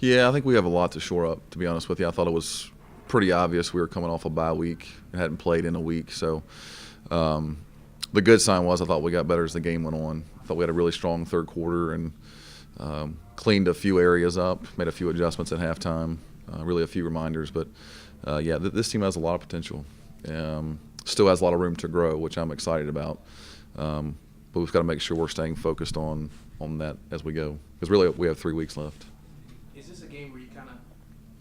Yeah, I think we have a lot to shore up, to be honest with you. I thought it was pretty obvious we were coming off a bye week and hadn't played in a week. So the good sign was I thought we got better as the game went on. I thought we had a really strong third quarter and cleaned a few areas up, made a few adjustments at halftime, really a few reminders. But, this team has a lot of potential. Still has a lot of room to grow, which I'm excited about. But we've got to make sure we're staying focused on that as we go. Because really we have 3 weeks left. Is this a game where you kind of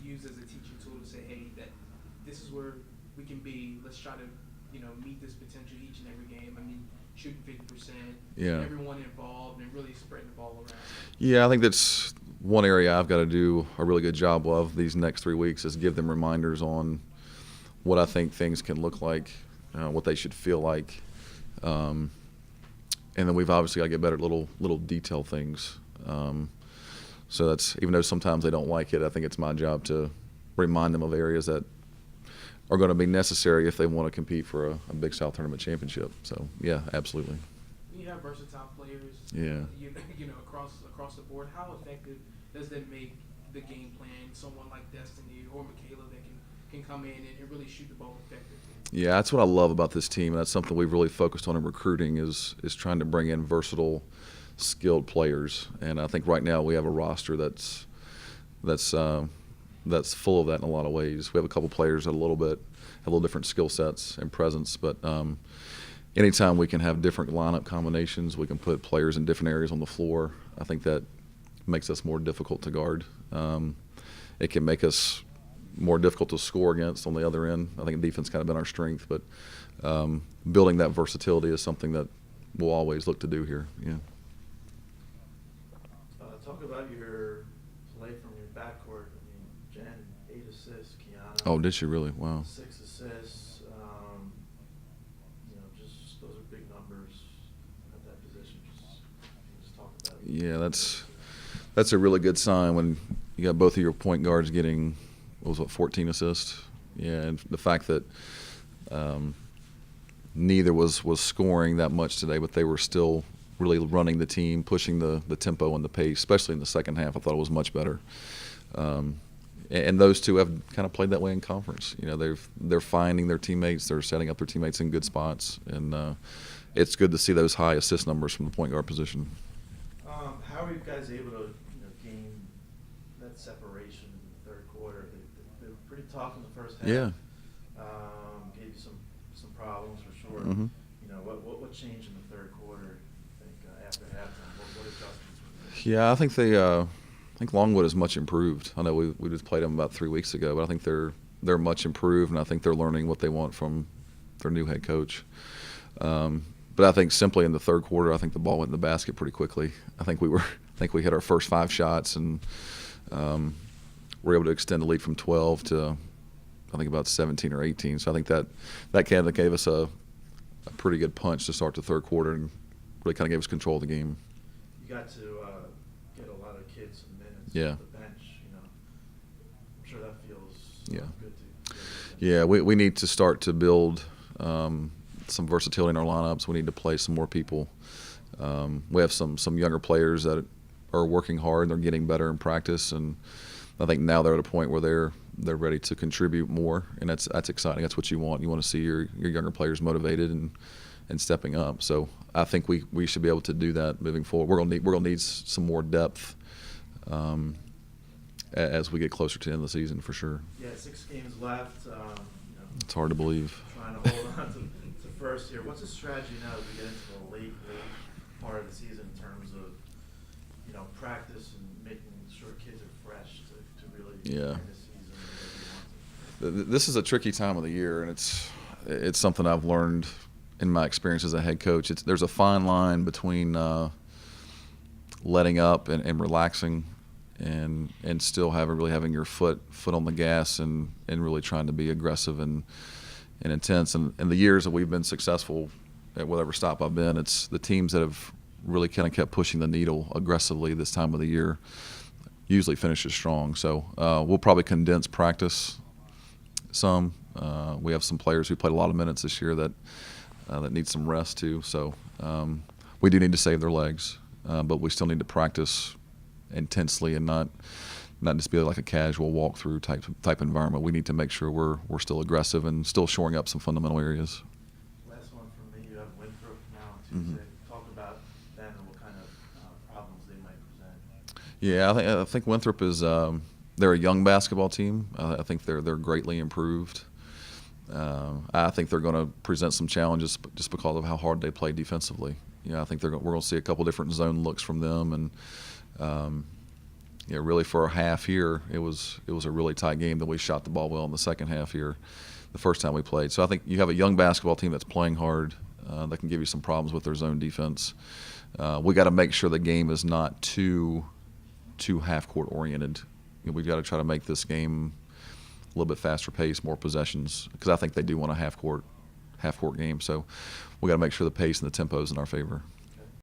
use as a teaching tool to say, hey, that this is where we can be. Let's try to, meet this potential each and every game. I mean, shooting 50%, Yeah. everyone involved, and really spreading the ball around. Yeah, I think that's one area I've got to do a really good job of these next 3 weeks is give them reminders on what I think things can look like, what they should feel like. And then we've obviously got to get better at little detail things. So that's, even though sometimes they don't like it, I think it's my job to remind them of areas that are going to be necessary if they want to compete for a Big South Tournament championship. So, yeah, absolutely. You have versatile players, Yeah. across the board. How effective does that make the game plan? Someone like Destiny or Michaela that can come in and really shoot the ball effectively. Yeah, that's what I love about this team, and that's something we've really focused on in recruiting is trying to bring in versatile, skilled players. And I think right now we have a roster that's full of that in a lot of ways. We have a couple players that have a little different skill sets and presence, but anytime we can have different lineup combinations, we can put players in different areas on the floor. I think that makes us more difficult to guard. It can make us more difficult to score against on the other end. I think defense kind of been our strength, but building that versatility is something that we'll always look to do here. Yeah. Talk about your play from your backcourt. I mean, Jen, 8 assists, Kiana. Oh, did she really? Wow. 6 assists. Just those are big numbers at that position. Just talk about it. Yeah, that's a really good sign when you got both of your point guards getting 14 assists. Yeah, and the fact that neither was scoring that much today, but they were still really running the team, pushing the tempo and the pace, especially in the second half. I thought it was much better. And those two have kind of played that way in conference. They're finding their teammates, they're setting up their teammates in good spots, and it's good to see those high assist numbers from the point guard position. How are you guys able to gain that separation in the third quarter? They were pretty tough in the first half. Yeah. Gave you some problems for sure. Mm-hmm. What changed in the third quarter? I think after halftime, what adjustments were made? Yeah, I think Longwood is much improved. I know we just played them about 3 weeks ago, but I think they're much improved, and I think they're learning what they want from their new head coach. But I think simply in the third quarter, I think the ball went in the basket pretty quickly. I think we hit our first 5 shots and were able to extend the lead from 12 to I think about 17 or 18. So I think that kind of gave us a pretty good punch to start the third quarter and really kind of gave us control of the game. You got to get a lot of kids some minutes Yeah. off the bench. I'm sure that feels Yeah. good to. Yeah, we need to start to build some versatility in our lineups. We need to play some more people. We have some younger players that are working hard and they're getting better in practice, and I think now they're at a point where they're ready to contribute more, and that's exciting. That's what you want. You want to see your younger players motivated and stepping up. So I think we should be able to do that moving forward. We're gonna need some more depth as we get closer to the end of the season for sure. Yeah, 6 games left. It's hard to believe. Trying to hold on to first here. What's the strategy now as we get into the late part of the season in terms of practice and making sure kids are fresh to really Yeah. end the season the way you want to? This is a tricky time of the year, and it's something I've learned in my experience as a head coach. There's a fine line between letting up and relaxing, and still having your foot on the gas and really trying to be aggressive and intense. And the years that we've been successful at whatever stop I've been, it's the teams that have really kind of kept pushing the needle aggressively this time of the year usually finishes strong. So we'll probably condense practice some. We have some players who played a lot of minutes this year that need some rest too. So we do need to save their legs, but we still need to practice intensely and not just be like a casual walkthrough type environment. We need to make sure we're still aggressive and still shoring up some fundamental areas. Last one from me. You have Winthrop now on Mhm. Tuesday. Talk about them and what kind of problems they might present. Yeah, I think Winthrop is they're a young basketball team. I think they're greatly improved. I think they're going to present some challenges just because of how hard they play defensively. I think we're going to see a couple different zone looks from them, and really for a half here, it was a really tight game. That we shot the ball well in the second half here, the first time we played. So I think you have a young basketball team that's playing hard. That can give you some problems with their zone defense. We got to make sure the game is not too half court oriented. We've got to try to make this game a little bit faster pace, more possessions, because I think they do want a half court game. So we got to make sure the pace and the tempo is in our favor.